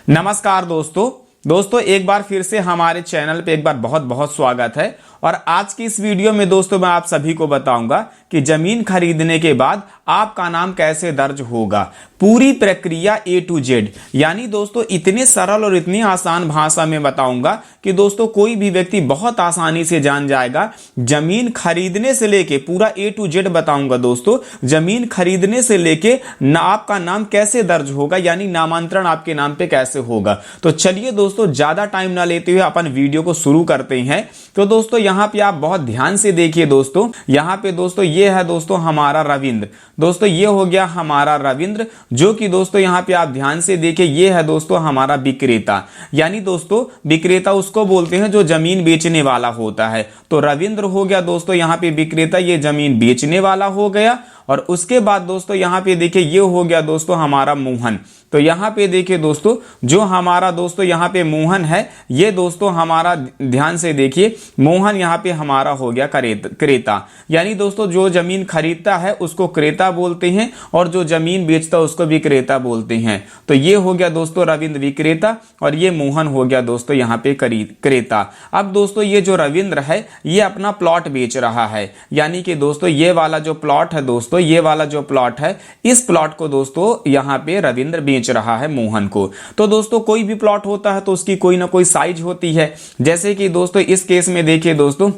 नमस्कार दोस्तों एक बार फिर से हमारे चैनल पे एक बार बहुत बहुत स्वागत है। और आज की इस वीडियो में दोस्तों मैं आप सभी को बताऊंगा कि जमीन खरीदने के बाद आपका नाम कैसे दर्ज होगा। पूरी प्रक्रिया A to Z, यानी दोस्तों इतने सरल और इतनी आसान भाषा में बताऊंगा कि दोस्तों कोई भी व्यक्ति बहुत आसानी से जान जाएगा। जमीन खरीदने से लेके पूरा A to Z बताऊंगा दोस्तों। जमीन खरीदने से लेके आपका नाम कैसे दर्ज होगा, यानी नामांतरण आपके नाम पे कैसे होगा। तो चलिए दोस्तों ज्यादा टाइम ना लेते हुए अपन वीडियो को शुरू करते हैं। तो दोस्तों यहाँ पे आप बहुत ध्यान से देखिए दोस्तों, यहाँ पे दोस्तों ये है दोस्तों हमारा रविंद्र। दोस्तों ये हो गया हमारा रविंद्र, जो कि दोस्तों यहाँ पे आप ध्यान से देखिए ये है दोस्तों हमारा विक्रेता। यानी दोस्तों विक्रेता उसको बोलते हैं जो जमीन बेचने वाला होता है। तो रविंद्र हो गया दोस्तों यहाँ पे विक्रेता, ये जमीन बेचने वाला हो गया। और उसके बाद दोस्तों यहाँ पे देखिए ये हो गया दोस्तों हमारा मोहन। तो यहाँ पे देखिए दोस्तों जो हमारा दोस्तों यहाँ पे मोहन है, ये दोस्तों हमारा ध्यान से देखिए मोहन यहाँ पे हमारा हो गया क्रेता। यानी दोस्तों जो जमीन खरीदता है उसको क्रेता बोलते हैं और जो जमीन बेचता है उसको विक्रेता बोलते हैं। तो ये हो गया दोस्तों रविंद्र विक्रेता और ये मोहन हो गया दोस्तों यहाँ पे क्रेता। अब दोस्तों ये जो रविंद्र है ये अपना प्लॉट बेच रहा है, यानी कि दोस्तों ये वाला जो प्लॉट है दोस्तों, ये वाला जो प्लॉट है इस प्लॉट को दोस्तों यहाँ पे रविंद्र बेच रहा है मोहन को। तो दोस्तों कोई भी प्लॉट होता है तो उसकी कोई ना कोई साइज होती है। जैसे कि दोस्तों इस केस में देखिए दोस्तों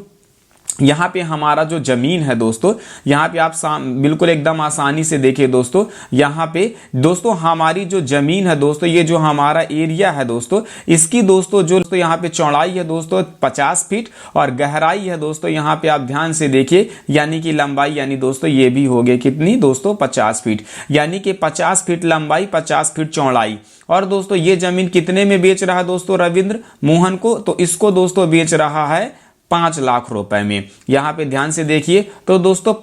यहाँ पे हमारा जो जमीन है दोस्तों, यहाँ पे आप बिल्कुल एकदम आसानी से देखिए दोस्तों, यहाँ पे दोस्तों हमारी जो जमीन है दोस्तों, ये जो हमारा एरिया है दोस्तों, इसकी दोस्तों जो यहाँ पे चौड़ाई है दोस्तों 50 फीट और गहराई है दोस्तों यहाँ पे आप ध्यान से देखिए, यानी कि लंबाई, यानी दोस्तों ये भी हो गई कितनी दोस्तों 50 फीट, यानी कि 50 फीट लंबाई 50 फीट चौड़ाई। और दोस्तों ये जमीन कितने में बेच रहा है दोस्तों रविंद्र मोहन को, तो इसको दोस्तों बेच रहा है 5 लाख रुपए में। यहां पे ध्यान से देखिए तो दोस्तों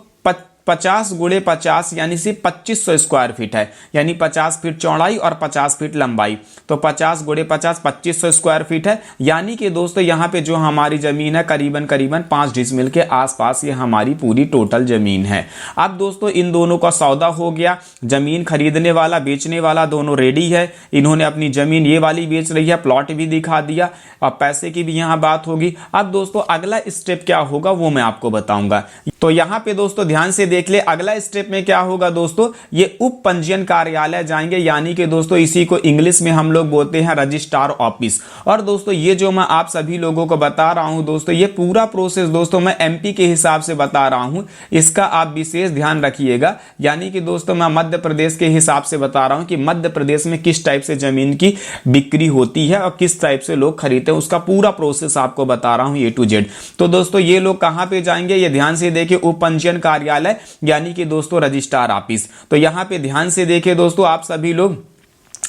50 गुणे 50 यानी सिर्फ 2500 स्क्वायर फीट है, यानी 50 फीट चौड़ाई और 50 फीट लंबाई। तो 50 गुणे 50 2500 स्क्वायर फीट है, यानी कि दोस्तों यहाँ पे जो हमारी जमीन है करीबन 5 डिसमिल के आसपास ये हमारी पूरी टोटल जमीन है। अब दोस्तों इन दोनों का सौदा हो गया, जमीन खरीदने वाला बेचने वाला दोनों रेडी है। इन्होंने अपनी जमीन ये वाली बेच रही है, प्लॉट भी दिखा दिया और पैसे की भी यहाँ बात होगी। अब दोस्तों अगला स्टेप क्या होगा वो मैं आपको बताऊंगा। तो यहाँ पे दोस्तों ध्यान से देख ले, अगला स्टेप में क्या होगा दोस्तों, ये उप पंजीयन कार्यालय जाएंगे, यानी कि दोस्तों इसी को इंग्लिश में हम लोग बोलते हैं रजिस्ट्रार ऑफिस। और दोस्तों ये जो मैं आप सभी लोगों को बता रहा हूं दोस्तों, ये पूरा प्रोसेस दोस्तों मैं एमपी के हिसाब से बता रहा हूं, इसका आप विशेष ध्यान रखिएगा। यानी कि दोस्तों मैं मध्य प्रदेश के हिसाब से बता रहा हूं कि मध्य प्रदेश में किस टाइप से जमीन की बिक्री होती है और किस टाइप से लोग खरीदते हैं, उसका पूरा प्रोसेस आपको बता रहा हूं A to Z। तो दोस्तों ये लोग कहां पे जाएंगे, ये ध्यान से देखिए उप पंजीयन कार्यालय, यानी कि दोस्तों रजिस्ट्रार ऑफिस। तो यहां पे ध्यान से देखिए दोस्तों आप सभी लोग,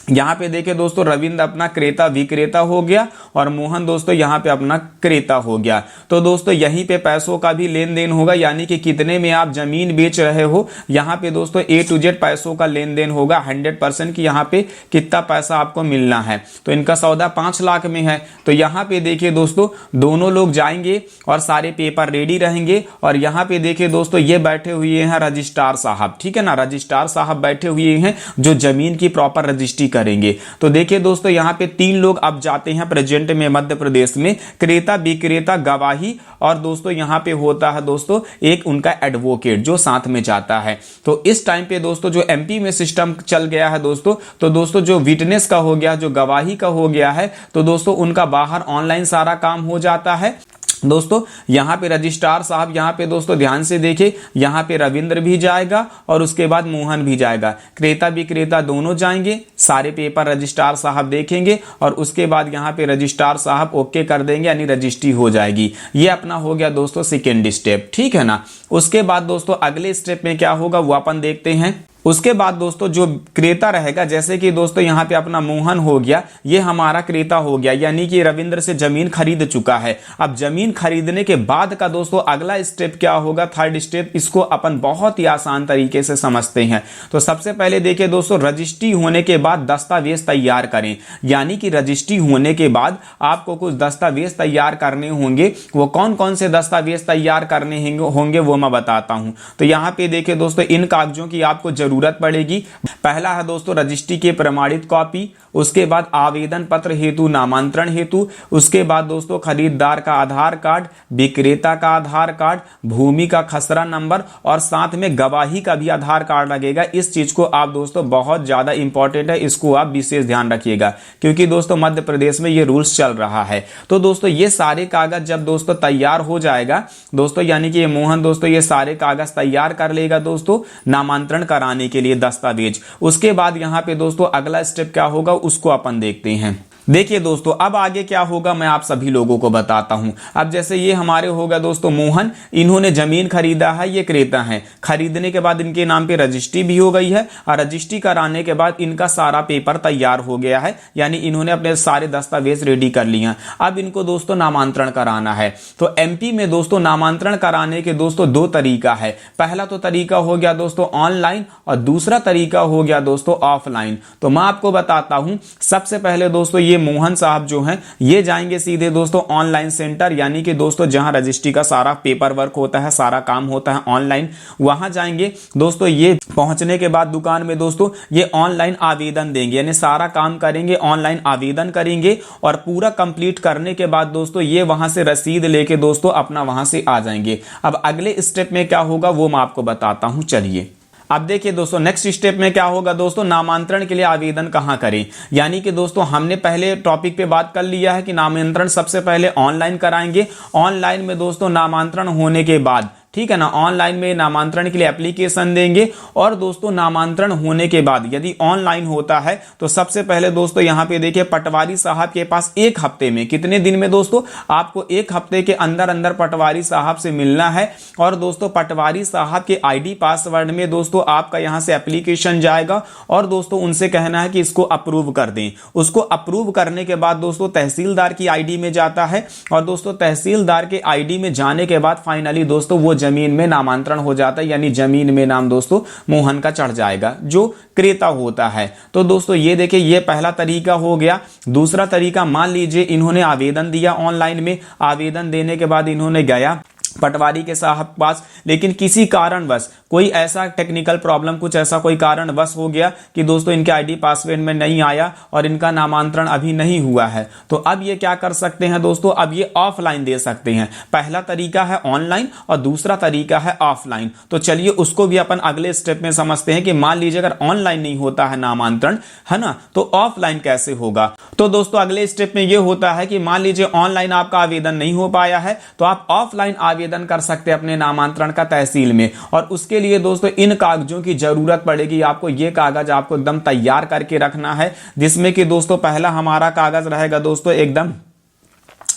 यहाँ पे देखिए दोस्तों रविंद्र अपना क्रेता विक्रेता हो गया और मोहन दोस्तों यहाँ पे अपना क्रेता हो गया। तो दोस्तों यहीं पे पैसों का भी लेन देन होगा, यानी कि कितने में आप जमीन बेच रहे हो, यहाँ पे दोस्तों A to Z पैसों का लेन देन होगा 100% की यहाँ पे कितना पैसा आपको मिलना है। तो इनका सौदा 5 लाख में है। तो यहाँ पे देखिए दोस्तों दोनों लोग जाएंगे और सारे पेपर रेडी रहेंगे। और यहाँ पे देखिए दोस्तों ये बैठे हुए हैं रजिस्ट्रार साहब, ठीक है ना, रजिस्ट्रार साहब बैठे हुए हैं जो जमीन की प्रॉपर रजिस्ट्री करेंगे। तो देखिए दोस्तों यहाँ पे 3 लोग अब जाते हैं प्रेजेंट में मध्य प्रदेश में, क्रेता विक्रेता गवाही, और दोस्तों यहाँ पे होता है दोस्तों एक उनका एडवोकेट जो साथ में जाता है। तो इस टाइम पे दोस्तों जो एमपी में सिस्टम चल गया है दोस्तों, तो दोस्तों जो विटनेस का हो गया, जो गवाही का हो गया है, तो दोस्तों उनका बाहर ऑनलाइन सारा काम हो जाता है। दोस्तों यहाँ पे रजिस्ट्रार साहब, यहाँ पे दोस्तों ध्यान से देखिए, यहाँ पे रविंद्र भी जाएगा और उसके बाद मोहन भी जाएगा, क्रेता विक्रेता दोनों जाएंगे, सारे पेपर रजिस्ट्रार साहब देखेंगे और उसके बाद यहाँ पे रजिस्ट्रार साहब ओके कर देंगे, यानी रजिस्ट्री हो जाएगी। ये अपना हो गया दोस्तों सेकेंड स्टेप, ठीक है ना। उसके बाद दोस्तों अगले स्टेप में क्या होगा वो अपन देखते हैं। उसके बाद दोस्तों जो क्रेता रहेगा, जैसे कि दोस्तों यहाँ पे अपना मोहन हो गया, ये हमारा क्रेता हो गया, यानी कि रविंद्र से जमीन खरीद चुका है। अब जमीन खरीदने के बाद का दोस्तों अगला स्टेप क्या होगा, थर्ड स्टेप, इसको अपन बहुत ही आसान तरीके से समझते हैं। तो सबसे पहले देखिए दोस्तों रजिस्ट्री होने के बाद दस्तावेज तैयार करें, यानी कि रजिस्ट्री होने के बाद आपको कुछ दस्तावेज तैयार करने होंगे। वो कौन कौन से दस्तावेज तैयार करने होंगे वो मैं बताता हूं। तो यहाँ पे देखिए दोस्तों इन कागजों की आपको जरूरत पड़ेगी। पहला है दोस्तों रजिस्ट्री की प्रमाणित कॉपी, उसके बाद आवेदन पत्र हेतु नामांतरण हेतु, उसके बाद दोस्तों खरीदार का आधार कार्ड, विक्रेता का आधार कार्ड, भूमि का खसरा नंबर और साथ में गवाही का भी आधार कार्ड लगेगा। इस चीज को आप दोस्तों बहुत ज्यादा इंपॉर्टेंट है, इसको आप विशेष ध्यान रखिएगा क्योंकि दोस्तों मध्य प्रदेश में ये रूल्स चल रहा है। तो दोस्तों ये सारे कागज जब दोस्तों तैयार हो जाएगा दोस्तों, यानी कि ये मोहन दोस्तों ये सारे कागज तैयार कर लेगा दोस्तों नामांतरण कराने के लिए दस्तावेज। उसके बाद यहाँ पे दोस्तों अगला स्टेप क्या होगा उसको अपन देखते हैं। देखिए दोस्तों अब आगे क्या होगा मैं आप सभी लोगों को बताता हूं। अब जैसे ये हमारे होगा दोस्तों मोहन, इन्होंने जमीन खरीदा है, ये क्रेता है। खरीदने के बाद इनके नाम पे रजिस्ट्री भी हो गई है और रजिस्ट्री कराने के बाद इनका सारा पेपर तैयार हो गया है, यानी इन्होंने अपने सारे दस्तावेज रेडी कर लिए हैं। अब इनको दोस्तों नामांतरण कराना है। तो एमपी में दोस्तों नामांतरण कराने के दोस्तों दो तरीका है। पहला तो तरीका हो गया दोस्तों ऑनलाइन और दूसरा तरीका हो गया दोस्तों ऑफलाइन। तो मैं आपको बताता हूं। सबसे पहले दोस्तों ये मोहन साहब जो हैं ये जाएंगे सीधे दोस्तों ऑनलाइन सेंटर, यानी कि दोस्तों जहां रजिस्ट्री का सारा पेपर वर्क होता है, सारा काम होता है ऑनलाइन, वहां जाएंगे दोस्तों। ये पहुंचने के बाद दुकान में दोस्तों ये ऑनलाइन आवेदन देंगे, यानी सारा काम करेंगे, ऑनलाइन आवेदन करेंगे और पूरा कंप्लीट करने के बाद दोस्तों ये वहां से रसीद लेके दोस्तों अपना वहां से आ जाएंगे। अब अगले स्टेप में क्या होगा वो मैं आपको बताता हूं, चलिए। अब देखिए दोस्तों नेक्स्ट स्टेप में क्या होगा दोस्तों, नामांतरण के लिए आवेदन कहां करें। यानी कि दोस्तों हमने पहले टॉपिक पे बात कर लिया है कि नामांतरण सबसे पहले ऑनलाइन कराएंगे। ऑनलाइन में दोस्तों नामांतरण होने के बाद, ठीक है ना, ऑनलाइन में नामांतरण के लिए एप्लीकेशन देंगे और दोस्तों नामांतरण होने के बाद यदि ऑनलाइन होता है तो सबसे पहले दोस्तों यहां पे देखिए पटवारी साहब के पास एक हफ्ते में, कितने दिन में दोस्तों, आपको एक हफ्ते के अंदर अंदर पटवारी साहब से मिलना है और दोस्तों पटवारी साहब के आईडी पासवर्ड में दोस्तों आपका यहां से एप्लीकेशन जाएगा और दोस्तों उनसे कहना है कि इसको अप्रूव कर दें। उसको अप्रूव करने के बाद दोस्तों तहसीलदार की आईडी में जाता है और दोस्तों तहसीलदार के आईडी में जाने के बाद फाइनली दोस्तों वो जमीन में नामांतरण हो जाता है, यानी जमीन में नाम दोस्तों मोहन का चढ़ जाएगा जो क्रेता होता है। तो दोस्तों ये देखिए ये पहला तरीका हो गया। दूसरा तरीका, मान लीजिए इन्होंने आवेदन दिया ऑनलाइन में, आवेदन देने के बाद इन्होंने गया पटवारी के साहब पास, लेकिन किसी कारणवश कोई ऐसा टेक्निकल प्रॉब्लम, कुछ ऐसा कोई कारणवश हो गया कि दोस्तों इनके आईडी पासवर्ड में नहीं आया और इनका नामांतरण अभी नहीं हुआ है। तो अब ये क्या कर सकते हैं दोस्तों, अब ये ऑफलाइन दे सकते हैं। पहला तरीका है ऑनलाइन और दूसरा तरीका है ऑफलाइन। तो चलिए उसको भी अपन अगले स्टेप में समझते हैं कि मान लीजिए अगर ऑनलाइन नहीं होता है नामांतरण, है ना, तो ऑफलाइन कैसे होगा। तो दोस्तों अगले स्टेप में ये होता है कि मान लीजिए ऑनलाइन आपका आवेदन नहीं हो पाया है तो आप ऑफलाइन आवेदन कर सकते हैं अपने नामांतरण का तहसील में। और उसके लिए दोस्तों इन कागजों की जरूरत पड़ेगी आपको। ये कागज आपको एकदम तैयार करके रखना है, जिसमें कि दोस्तों पहला हमारा कागज रहेगा दोस्तों एकदम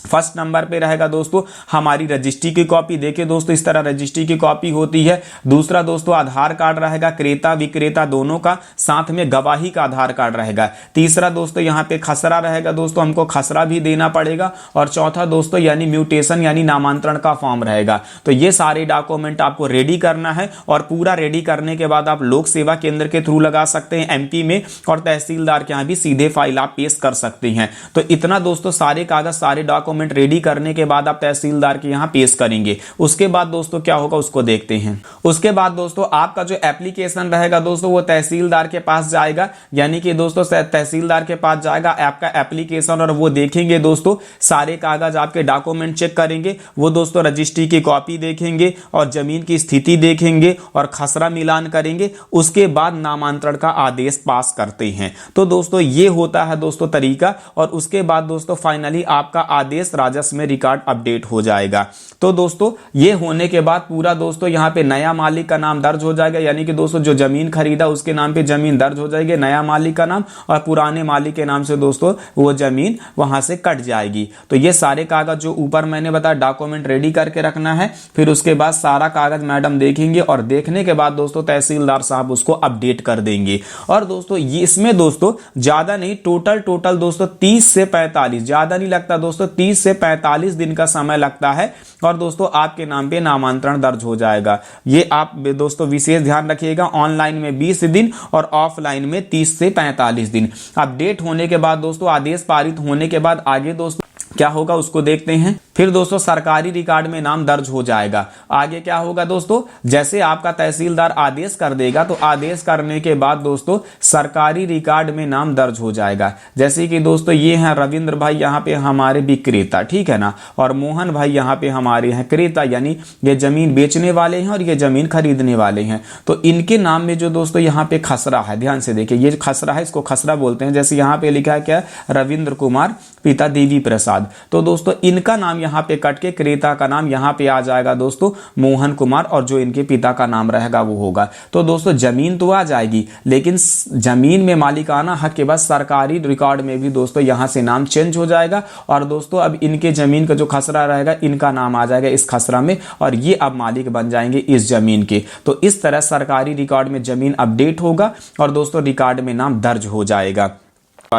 फर्स्ट नंबर पे रहेगा दोस्तों हमारी रजिस्ट्री की कॉपी। देखिए दोस्तों इस तरह रजिस्ट्री की कॉपी होती है। दूसरा दोस्तों आधार कार्ड रहेगा क्रेता विक्रेता दोनों का, साथ में गवाही का आधार कार्ड रहेगा। तीसरा दोस्तों यहाँ पे खसरा रहेगा दोस्तों, हमको खसरा भी देना पड़ेगा। और चौथा दोस्तों यानी म्यूटेशन यानी नामांतरण का फॉर्म रहेगा। तो ये सारे डॉक्यूमेंट आपको रेडी करना है और पूरा रेडी करने के बाद आप लोक सेवा केंद्र के थ्रू लगा सकते हैं एमपी में, और तहसीलदार के यहाँ भी सीधे फाइल आप पेश कर सकते हैं। तो इतना दोस्तों सारे कागज सारे डॉक्यूमेंट रेडी करने के बाद आप तहसीलदार के यहां पेश करेंगे। उसके बाद दोस्तों क्या होगा उसको देखते हैं। उसके बाद दोस्तों आपका जो एप्लीकेशन रहेगा दोस्तों वो तहसीलदार के पास जाएगा, यानी कि दोस्तों तहसीलदार के पास जाएगा आपका एप्लीकेशन और वो देखेंगे दोस्तों सारे कागज आपके डॉक्यूमेंट चेक करेंगे। वो दोस्तों रजिस्ट्री की कॉपी देखेंगे और जमीन की स्थिति देखेंगे और खसरा मिलान करेंगे। उसके बाद नामांतरण का आदेश पास करते हैं। तो दोस्तों ये होता है दोस्तों तरीका। और उसके बाद दोस्तों फाइनली आपका आदेश राजस्व में रिकॉर्ड अपडेट हो जाएगा। तो दोस्तों ये होने के बाद पूरा दोस्तों यहाँ पे नया मालिक का नाम दर्ज हो जाएगा, यानी कि दोस्तों जो जमीन खरीदा उसके नाम पे जमीन दर्ज हो जाएगी, नया मालिक का नाम, और पुराने मालिक के नाम से दोस्तों वो जमीन वहां से कट जाएगी। तो ये सारे कागज जो ऊपर मैंने बताया डॉक्यूमेंट रेडी करके रखना है। फिर उसके बाद सारा कागज मैडम देखेंगे और देखने के बाद दोस्तों तहसीलदार साहब उसको अपडेट कर देंगे। और दोस्तों ये इसमें दोस्तों ज्यादा नहीं, टोटल दोस्तों 30 से 45, ज्यादा नहीं लगता दोस्तों, 30 से 45 दिन का समय लगता है और दोस्तों आपके नाम पे नामांतरण दर्ज हो जाएगा। ये आप दोस्तों विशेष ध्यान रखिएगा, ऑनलाइन में 20 दिन और ऑफलाइन में 30 से 45 दिन। अपडेट होने के बाद दोस्तों आदेश पारित होने के बाद आगे दोस्तों क्या होगा उसको देखते हैं। फिर दोस्तों सरकारी रिकॉर्ड में नाम दर्ज हो जाएगा। आगे क्या होगा दोस्तों, जैसे आपका तहसीलदार आदेश कर देगा तो आदेश करने के बाद दोस्तों सरकारी रिकॉर्ड में नाम दर्ज हो जाएगा। जैसे कि दोस्तों ये हैं रविंद्र भाई यहाँ पे हमारे विक्रेता, ठीक है ना, और मोहन भाई यहाँ पे हमारे हैं क्रेता, यानी ये जमीन बेचने वाले हैं और ये जमीन खरीदने वाले हैं। तो इनके नाम में जो दोस्तों यहाँ पे खसरा है, ध्यान से देखिए, ये खसरा है, इसको खसरा बोलते हैं। जैसे यहाँ पे लिखा है क्या, रविंद्र कुमार पिता देवी प्रसाद, तो दोस्तों इनका नाम यहाँ पे कट के क्रेता का नाम यहाँ पे आ जाएगा दोस्तों मोहन कुमार, और जो इनके पिता का नाम रहेगा वो होगा। तो दोस्तों जमीन तो आ जाएगी, लेकिन जमीन में मालिकाना हक के बाद सरकारी रिकॉर्ड में भी दोस्तों यहाँ से नाम चेंज हो जाएगा, और दोस्तों अब इनके जमीन का जो खसरा रहेगा इनका नाम आ जाएगा इस खसरा में, और ये अब मालिक बन जाएंगे इस जमीन के। तो इस तरह सरकारी रिकॉर्ड में जमीन अपडेट होगा और दोस्तों रिकॉर्ड में नाम दर्ज हो जाएगा।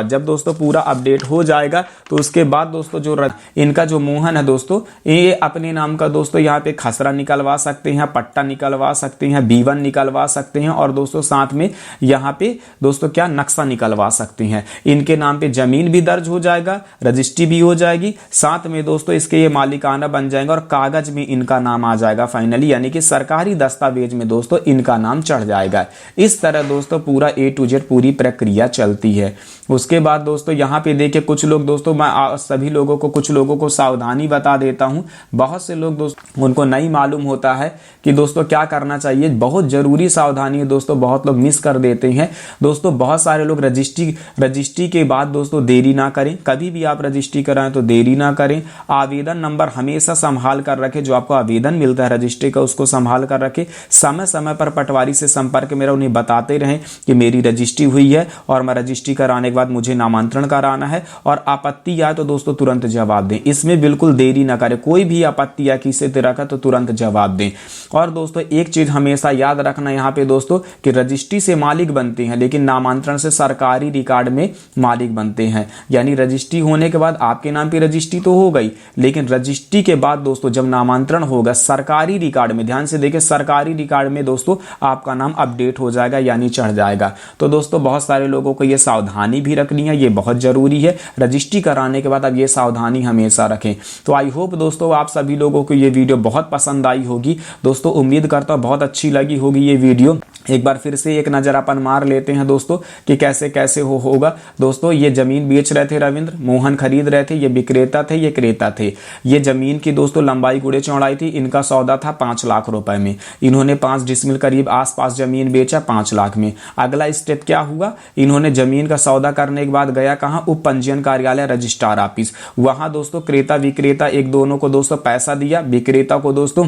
जब दोस्तों पूरा अपडेट हो जाएगा तो उसके बाद दोस्तों जो इनका जो मोहन है दोस्तों, ये अपने नाम का दोस्तों यहाँ पे खसरा निकलवा सकते हैं, पट्टा निकलवा सकते हैं, B1 निकलवा सकते हैं, और दोस्तों साथ में यहाँ पे दोस्तों क्या नक्शा निकलवा सकते हैं। इनके नाम पे जमीन भी दर्ज हो जाएगा, रजिस्ट्री भी हो जाएगी, साथ में दोस्तों इसके ये मालिकाना बन जाएंगे और कागज में इनका नाम आ जाएगा फाइनली, यानी कि सरकारी दस्तावेज में दोस्तों इनका नाम चढ़ जाएगा। इस तरह दोस्तों पूरा A to Z पूरी प्रक्रिया चलती है। उसके बाद दोस्तों यहाँ पे देखिए कुछ लोग दोस्तों, मैं सभी लोगों को, कुछ लोगों को सावधानी बता देता हूँ। बहुत से लोग दोस्तों उनको नहीं मालूम होता है कि दोस्तों क्या करना चाहिए, बहुत जरूरी सावधानी है दोस्तों, बहुत लोग मिस कर देते हैं दोस्तों। बहुत सारे लोग रजिस्ट्री के बाद दोस्तों देरी ना करें, कभी भी आप रजिस्ट्री कराएं तो देरी ना करें। आवेदन नंबर हमेशा संभाल कर रखें, जो आपको आवेदन मिलता है रजिस्ट्री का उसको संभाल कर रखें। समय समय पर पटवारी से संपर्क में उन्हें बताते रहें कि मेरी रजिस्ट्री हुई है और मैं रजिस्ट्री कराने के बाद मुझे नामांतरण कराना है, और आपत्ति आए तो दोस्तों तुरंत जवाब दें, इसमें बिल्कुल देरी ना करें। कोई भी आपत्ति या किसी तरह का तो तुरंत जवाब दें। और दोस्तों एक चीज हमेशा याद रखना यहाँ पे दोस्तों कि रजिस्ट्री से मालिक बनते हैं, लेकिन नामांतरण से सरकारी रिकॉर्ड में मालिक बनते हैं। यानी रजिस्ट्री होने के बाद आपके नाम पे रजिस्ट्री तो हो गई, लेकिन रजिस्ट्री के बाद दोस्तों जब नामांतरण होगा सरकारी रिकॉर्ड में, ध्यान से देखिए, सरकारी रिकॉर्ड में दोस्तों आपका नाम अपडेट हो जाएगा, यानी चढ़ जाएगा। तो दोस्तों बहुत सारे लोगों को यह सावधानी भी रखनी है, ये बहुत जरूरी है। रजिस्ट्री कराने के बाद अब ये सावधानी हमेशा रखें। तो आई होप दोस्तों आप सभी लोगों को ये वीडियो बहुत पसंद आई होगी दोस्तों, उम्मीद करता हूं बहुत अच्छी लगी होगी ये वीडियो। एक बार फिर से एक नजर अपन मार लेते हैं दोस्तों कि कैसे कैसे होगा। दोस्तों ये जमीन बेच रहे थे रविंद्र, मोहन खरीद रहे थे, ये विक्रेता थे, ये क्रेता थे। ये जमीन की दोस्तों लंबाई गुड़े चौड़ाई थी, इनका सौदा था 5 लाख रुपए में। इन्होंने 5 डिसमिल करीब आसपास जमीन बेचा 5 लाख में। अगला स्टेप क्या हुआ, इन्होंने जमीन का सौदा करने के बाद गया कहां, उप पंजीयन कार्यालय रजिस्ट्रार ऑफिस। वहां दोस्तों क्रेता विक्रेता एक दोनों को दोस्तों पैसा दिया, विक्रेता को दोस्तों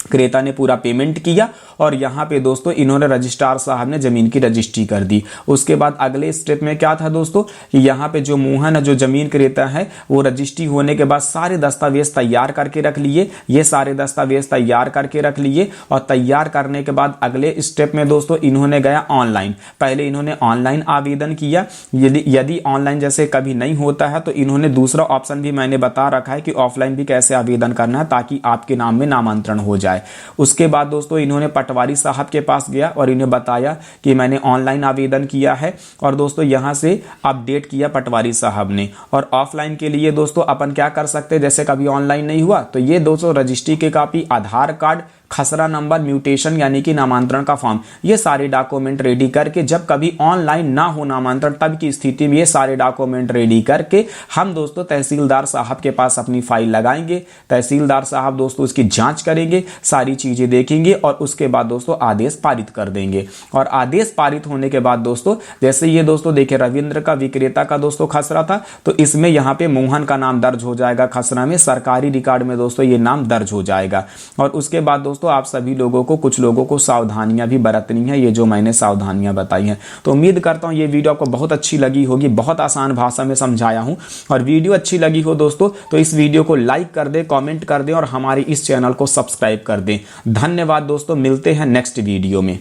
क्रेता ने पूरा पेमेंट किया, और यहाँ पे दोस्तों इन्होंने रजिस्ट्रार साहब ने जमीन की रजिस्ट्री कर दी। उसके बाद अगले स्टेप में क्या था दोस्तों कि यहाँ पे जो मोहन है, जो जमीन क्रेता है, वो रजिस्ट्री होने के बाद सारे दस्तावेज तैयार करके रख लिए। ये सारे दस्तावेज तैयार करके रख लिए, और तैयार करने के बाद अगले स्टेप में दोस्तों इन्होंने गया ऑनलाइन। पहले इन्होंने ऑनलाइन आवेदन किया। यदि ऑनलाइन जैसे कभी नहीं होता है तो इन्होंने दूसरा ऑप्शन भी मैंने बता रखा है कि ऑफलाइन भी कैसे आवेदन करना है ताकि आपके नाम में नामांतरण हो जाए। उसके बाद दोस्तों इन्होंने पटवारी साहब के पास गया और इन्हें बताया कि मैंने ऑनलाइन आवेदन किया है, और दोस्तों यहां से अपडेट किया पटवारी साहब ने। और ऑफलाइन के लिए दोस्तों अपन क्या कर सकते हैं, जैसे कभी ऑनलाइन नहीं हुआ तो ये दोस्तों रजिस्ट्री की कॉपी, आधार कार्ड, खसरा नंबर, म्यूटेशन यानी कि नामांतरण का फॉर्म, ये सारे डॉक्यूमेंट रेडी करके जब कभी ऑनलाइन ना हो नामांतरण तब की स्थिति में ये सारे डॉक्यूमेंट रेडी करके हम दोस्तों तहसीलदार साहब के पास अपनी फाइल लगाएंगे। तहसीलदार साहब दोस्तों उसकी जांच करेंगे, सारी चीजें देखेंगे, और उसके बाद दोस्तों आदेश पारित कर देंगे। और आदेश पारित होने के बाद दोस्तों जैसे ये दोस्तों देखिए रविंद्र का विक्रेता का दोस्तों खसरा था, तो इसमें यहाँ पे मोहन का नाम दर्ज हो जाएगा खसरा में, सरकारी रिकॉर्ड में दोस्तों ये नाम दर्ज हो जाएगा। और उसके बाद दोस्तों आप सभी लोगों को, कुछ लोगों को सावधानियां भी बरतनी है, ये जो मैंने सावधानियां बताई हैं। तो उम्मीद करता हूं ये वीडियो आपको बहुत अच्छी लगी होगी, बहुत आसान भाषा में समझाया हूं। और वीडियो अच्छी लगी हो दोस्तों तो इस वीडियो को लाइक कर दें, कमेंट कर दें, और हमारे इस चैनल को सब्सक्राइब कर दें। धन्यवाद दोस्तों, मिलते हैं नेक्स्ट वीडियो में।